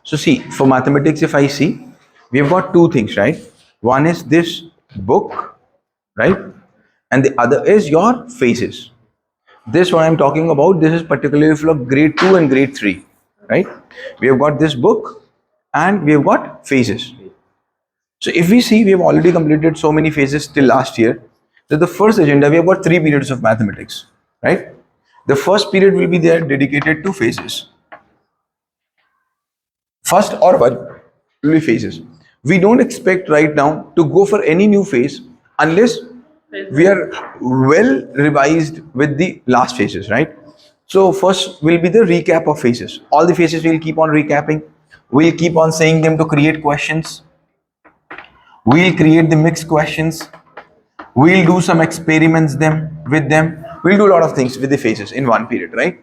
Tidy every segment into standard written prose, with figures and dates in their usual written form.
So see, for mathematics, if I see, we have got two things, right? One is this book, right? And the other is your phases. This what I'm talking about, this is particularly for grade 2 and grade 3, right? We have got this book and we have got phases. So if we see, we have already completed so many phases till last year. So the first agenda, we have got 3 periods of mathematics, right? The first period will be there dedicated to phases. First or one will be phases. We don't expect right now to go for any new phase unless we are well revised with the last phases, right? So first will be the recap of phases. All the phases we'll keep on recapping. We'll keep on saying them to create questions. We'll create the mixed questions. We'll do some experiments with them. We'll do a lot of things with the phases in one period, right?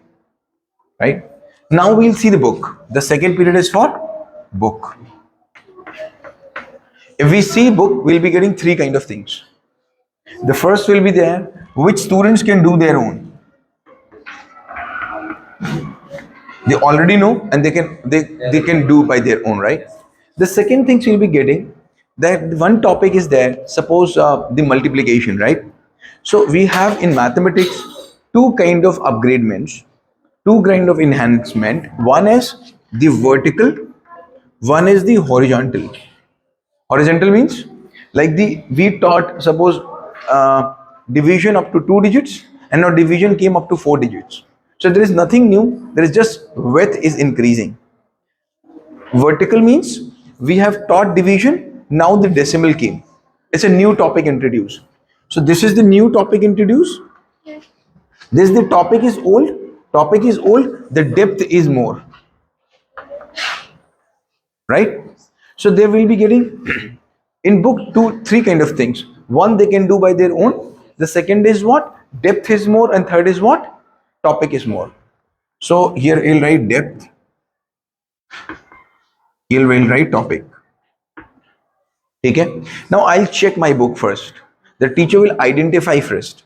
Right? Now we'll see the book. The second period is for book. If we see book, we'll be getting three kind of things. The first will be there, which students can do their own. They already know and they can do by their own, right? The second things we'll be getting, that one topic is there, suppose the multiplication, right? So we have in mathematics two kind of upgradements, two kind of enhancement. One is the vertical, one is the horizontal. Horizontal means like we taught suppose division up to 2 digits, and now division came up to 4 digits. So there is nothing new. There is just width is increasing. Vertical means we have taught division. Now the decimal came. It's a new topic introduced. So this is the new topic introduced. This the topic is old. Topic is old. The depth is more. Right? So they will be getting in book three kind of things. One they can do by their own. The second is what? Depth is more, and third is what? Topic is more. So here he'll write depth. He'll write topic. Okay. Now I'll check my book first. The teacher will identify first.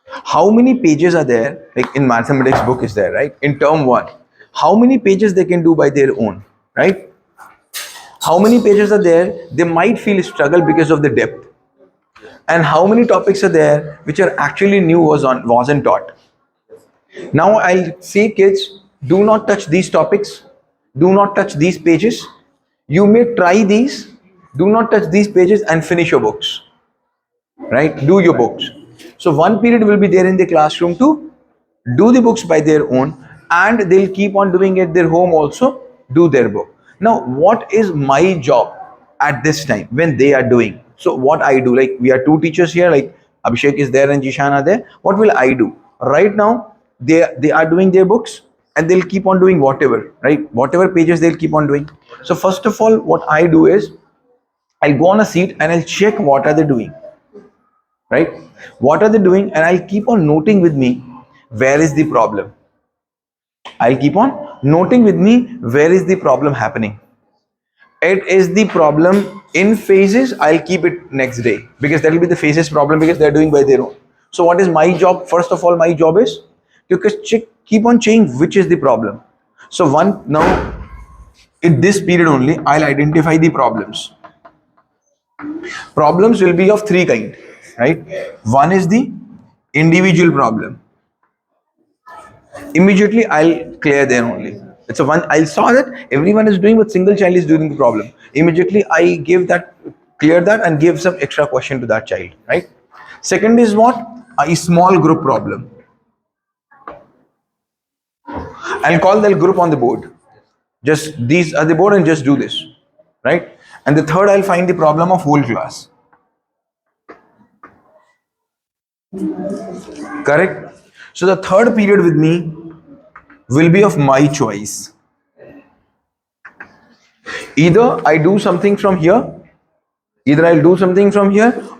How many pages are there? Like in mathematics book is there, right? In term 1. How many pages they can do by their own, right? How many pages are there? They might feel struggle because of the depth. And how many topics are there which are actually new, wasn't taught. Now I'll say kids, do not touch these topics. Do not touch these pages. You may try these. Do not touch these pages and finish your books. Right? Do your books. So one period will be there in the classroom to do the books by their own, and they'll keep on doing at their home also, do their book. Now, what is my job at this time when they are doing? So what I do, like we are two teachers here, like Abhishek is there and Jishan are there. What will I do? Right now, they are doing their books and they'll keep on doing whatever, right? Whatever pages they'll keep on doing. So first of all, what I do is I'll go on a seat and I'll check what are they doing, right? What are they doing? And I'll keep on noting with me, where is the problem? I'll keep on noting with me, where is the problem happening? It is the problem in phases. I'll keep it next day because that will be the phases problem because they're doing by their own. So what is my job? First of all, my job is to keep on checking which is the problem. So now in this period only, I'll identify the problems. Problems will be of three kinds, right? One is the individual problem. Immediately I'll clear there only. It's a one. I saw that everyone is doing, but single child is doing the problem. Immediately I give that, clear that, and give some extra question to that child. Right. Second is what? A small group problem. I'll call the group on the board. Just these are the board and just do this. Right. And the third, I'll find the problem of whole class. Correct. So the third period with me will be of my choice. Either I do something from here,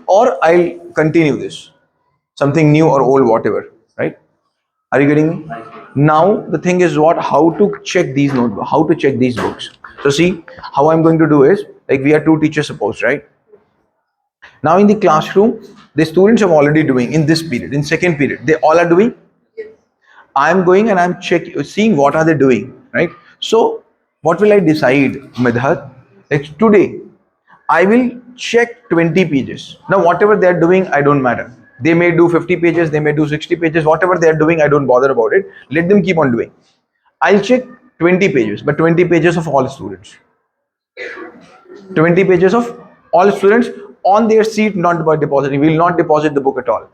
or I'll continue this. Something new or old, whatever, right? Are you getting me? Now the thing is what? How to check these notebooks, how to check these books. So see, how I'm going to do is, like we are two teachers supposed, right? Now in the classroom, the students are already doing in this period, in second period, they all are doing. I'm going and I'm seeing what are they doing, right? So What will I decide, Midhat? Like today, I will check 20 pages. Now, whatever they are doing, I don't matter. They may do 50 pages, they may do 60 pages, whatever they are doing, I don't bother about it. Let them keep on doing. I'll check 20 pages, but 20 pages of all students. 20 pages of all students on their seat, not by depositing. We will not deposit the book at all.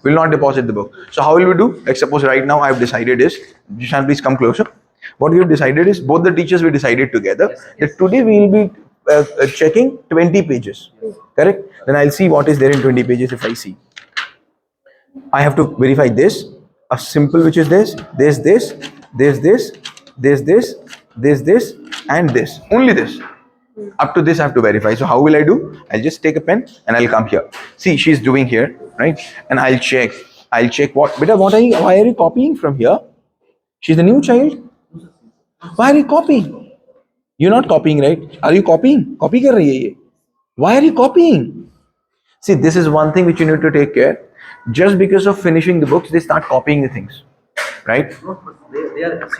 We will not deposit the book. So how will we do? Like suppose right now I have decided is, Jishan, please come closer. What we have decided is, both the teachers we decided together that today we will be checking 20 pages. Correct? Then I'll see what is there in 20 pages. If I see, I have to verify this. A simple which is this, there's this, there's this, there's this, there's this, and this. Only this. Up to this I have to verify. So how will I do? I'll just take a pen and I'll come here. See, she's doing here, right? And I'll check. I'll check what. Beta, why are you copying from here? She's the new child. Why are you copying? You're not copying, right? Are you copying? Copy kar rahi hai ye. Why are you copying? See, this is one thing which you need to take care. Just because of finishing the books, they start copying the things, right? She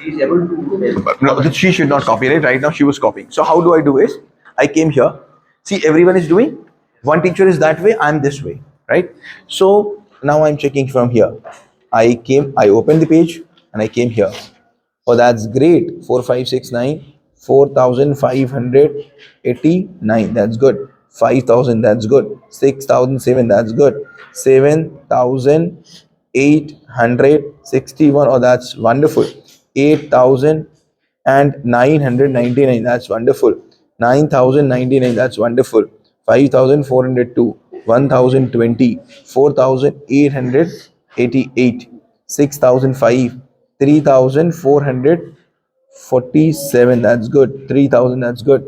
is able to. No, she should not copy, right? Right now she was copying. So how do I do is, I came here. See, everyone is doing. One teacher is that way, I'm this way, right? So now I'm checking from here. I opened the page and I came here. Oh, that's great. 4569, 4589. That's good. 5000. That's good. 6007. That's good. 7861. Oh, that's wonderful. 8999. That's wonderful. 9099. That's wonderful. 5402. 1020. 4888. 6005. 3447. That's good. 3000. That's good.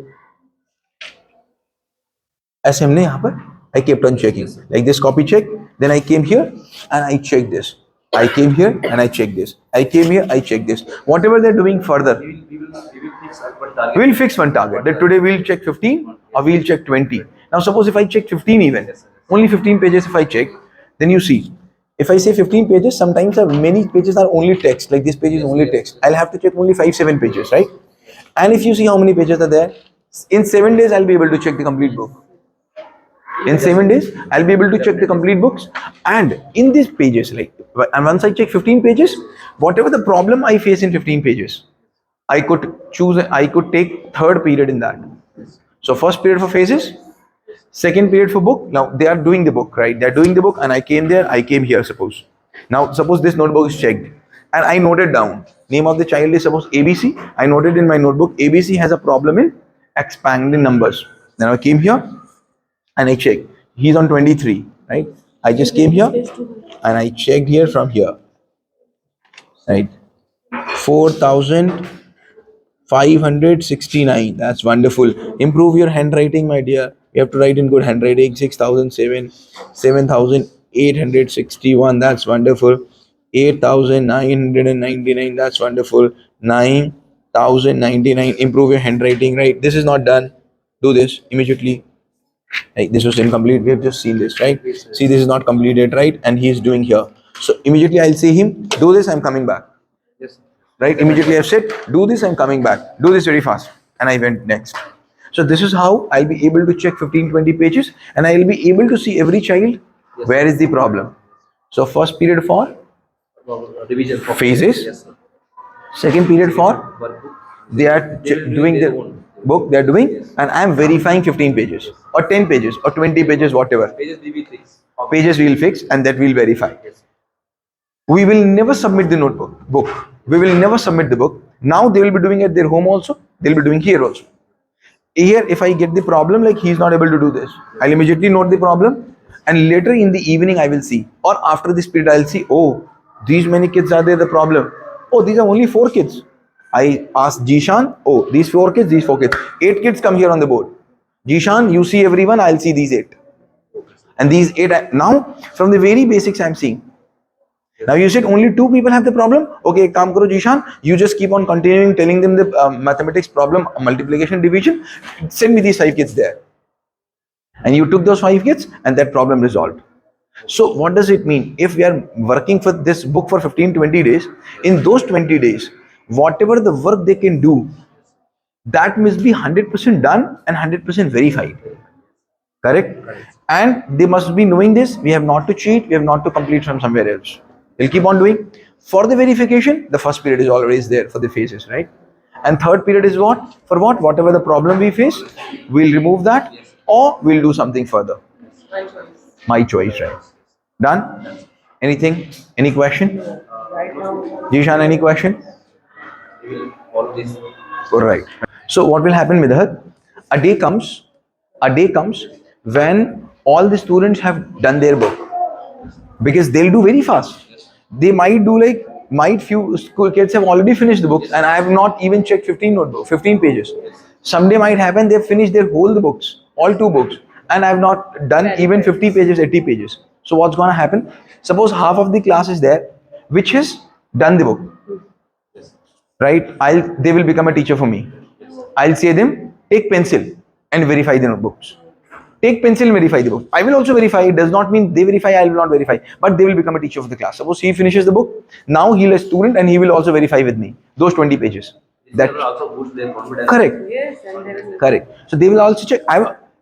ऐसे हमने यहाँ पर I kept on checking like this. Copy check. Then I came here and I checked this. I came here and I checked this. I came here, I checked this. Whatever they're doing further, We will fix one target. we'll fix one target. That today we'll check 15 or we'll check 20. Now suppose if I check 15 even, only 15 pages if I check, then you see, if I say 15 pages, sometimes many pages are only text, like this page is only text. I'll have to check only 5-7 pages, right? And if you see how many pages are there, in 7 days I'll be able to check the complete book. In 7 days, I'll be able to check the complete books. And in these pages, like, and once I check 15 pages, whatever the problem I face in 15 pages, I could take third period in that. So first period for phases, second period for book. Now they are doing the book, right? They're doing the book and I came there, I came here, suppose. Now suppose this notebook is checked and I noted down, name of the child is suppose ABC. I noted in my notebook, ABC has a problem in expanding numbers. Then I came here and I checked. He's on 23, right? I just came here and I checked here from here, right? 4569. That's wonderful. Improve your handwriting, my dear. You have to write in good handwriting. 6007, 7861. That's wonderful. 8999. That's wonderful. 9099. Improve your handwriting, right? This is not done. Do this immediately. Right, this was incomplete. We have just seen this, right? See, this is not completed, right? And he is doing here. So immediately I'll say him, do this, I'm coming back. Yes. Right? Immediately I've said, do this, I'm coming back. Do this very fast. And I went next. So this is how I'll be able to check 15-20 pages and I'll be able to see every child, where is the problem. So first period for Revision for phases. Yes, sir. Second period for Workbook. they are doing their the own. book, they are doing, and I am verifying 15 pages or 10 pages or 20 pages, whatever. Pages we will fix. Pages we will fix and that we will verify. Yes. We will never submit the book. We will never submit the book. Now they will be doing at their home also. They'll be doing here also. Here, if I get the problem, like he is not able to do this, I'll immediately note the problem, and later in the evening I will see, or after this period I'll see, oh, these many kids are there, the problem. Oh, these are only 4 kids. I asked Jishan, oh, these 4 kids, these 4 kids. 8 kids come here on the board. Jishan, you see everyone, I'll see these 8. And these 8, now from the very basics I'm seeing. Now you said only 2 people have the problem. Okay, kaam karo Jishan, you just keep on continuing telling them the mathematics problem, multiplication, division. Send me these 5 kids there. And you took those 5 kids and that problem resolved. So what does it mean? If we are working for this book for 15-20 days, in those 20 days, whatever the work they can do, that must be 100% done and 100% verified. Correct? And they must be knowing this. We have not to cheat, we have not to complete from somewhere else. We'll keep on doing. For the verification, the first period is always there for the phases, right? And third period is what? For what? Whatever the problem we face, we'll remove that or we'll do something further. My choice. My choice, right? Done? Anything? Any question? Right now. Jishan, any question? We will follow this. All right. So what will happen, Midhat? A day comes when all the students have done their book, because they'll do very fast. They might do like, might few school kids have already finished the books and I have not even checked 15 pages. Someday might happen they've finished their whole the books, all 2 books, and I have not done even 50 pages, 80 pages. So what's gonna happen? Suppose half of the class is there which has done the book, right? They will become a teacher for me. I'll say them, take pencil and verify the notebooks. Take pencil and verify the book. I will also verify. It does not mean they verify, I will not verify, but they will become a teacher of the class. Suppose he finishes the book, now he'll a student and he will also verify with me those 20 pages. That will also boost their confidence. Correct. Yes, and there is. Correct. So they will also check.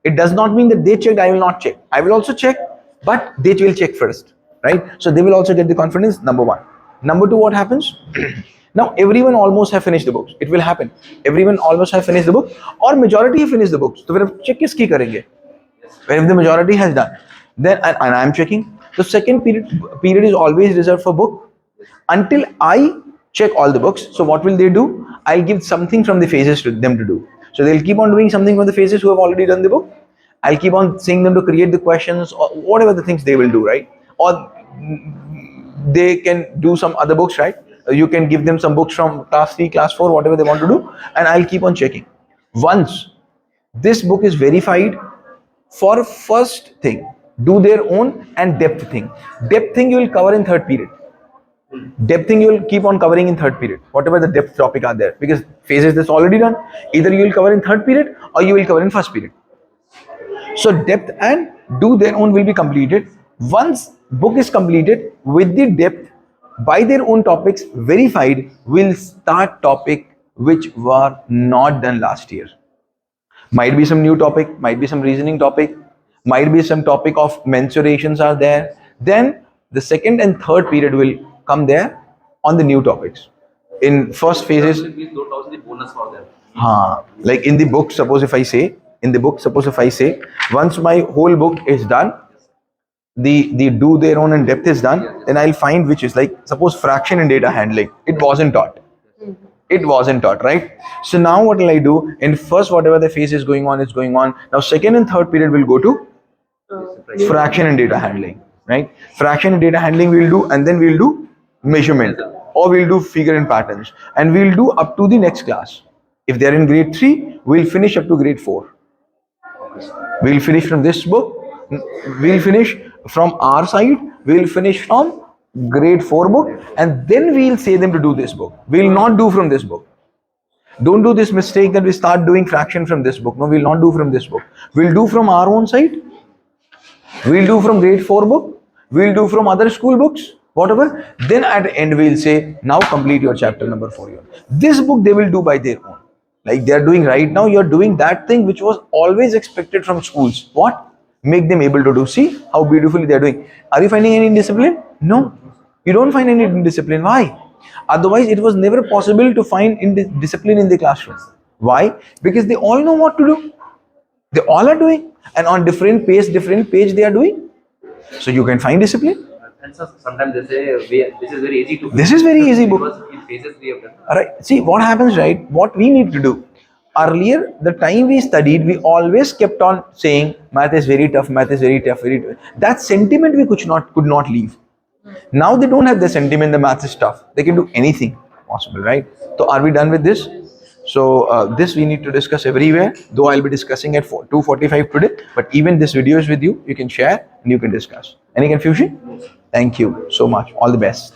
It does not mean that they checked, I will not check. I will also check, but they will check first, right? So they will also get the confidence, number 1. Number 2, what happens? Now everyone almost have finished the books. It will happen. Everyone almost have finished the book or majority have finished the books. So फिर check किसकी करेंगे? If the majority has done, then and I am checking. The second period is always reserved for book until I check all the books. So what will they do? I'll give something from the phases to them to do. So they'll keep on doing something from the phases who have already done the book. I'll keep on saying them to create the questions or whatever the things they will do, right? Or they can do some other books, right? You can give them some books from class 3, class 4, whatever they want to do, and I'll keep on checking. Once this book is verified, for first thing, do their own and depth thing. Depth thing you will cover in third period. Depth thing you will keep on covering in third period, whatever the depth topic are there, because phases that's already done. Either you will cover in third period or you will cover in first period. So depth and do their own will be completed. Once book is completed with the depth by their own topics verified, will start topic which were not done last year. Might be some new topic, might be some reasoning topic, might be some topic of mensurations are there. Then the second and third period will come there on the new topics. In first phases, Those are the bonus for them. like in the book, suppose if I say, once my whole book is done, the do their own and depth is done, then I'll find which is like, suppose fraction and data handling, it wasn't taught. It wasn't taught, right? So now what will I do? In first, whatever the phase is going on, it's going on. Now second and third period will go to fraction and data handling, right? Fraction and data handling we'll do, and then we'll do measurement, or we'll do figure and patterns, and we'll do up to the next class. If they're in grade 3, we'll finish up to grade 4. We'll finish from this book, we'll finish from our side, we'll finish from grade 4 book, and then we'll say them to do this book. We'll not do from this book. Don't do this mistake that we start doing fraction from this book. No, we'll not do from this book. We'll do from our own side. We'll do from grade 4 book. We'll do from other school books, whatever. Then at the end we'll say, now complete your chapter number 4 here. This book they will do by their own. Like they are doing right now, you're doing that thing which was always expected from schools. What? Make them able to do. See how beautifully they're doing. Are you finding any discipline? No. You don't find any discipline. Why? Otherwise, it was never possible to find discipline in the classroom. Why? Because they all know what to do. They all are doing, and on different page they are doing. So you can find discipline. And so sometimes they say, this is very easy to do. This is very easy book. Because in phases we have done. Alright, see what happens, right? What we need to do. Earlier, the time we studied, we always kept on saying, math is very tough, math is very tough, very tough. That sentiment we could not leave. Now they don't have the sentiment, the math is tough. They can do anything possible, right? So are we done with this? So this we need to discuss everywhere, though I'll be discussing at 2:45 today. But even this video is with you, you can share and you can discuss. Any confusion? Thank you so much. All the best.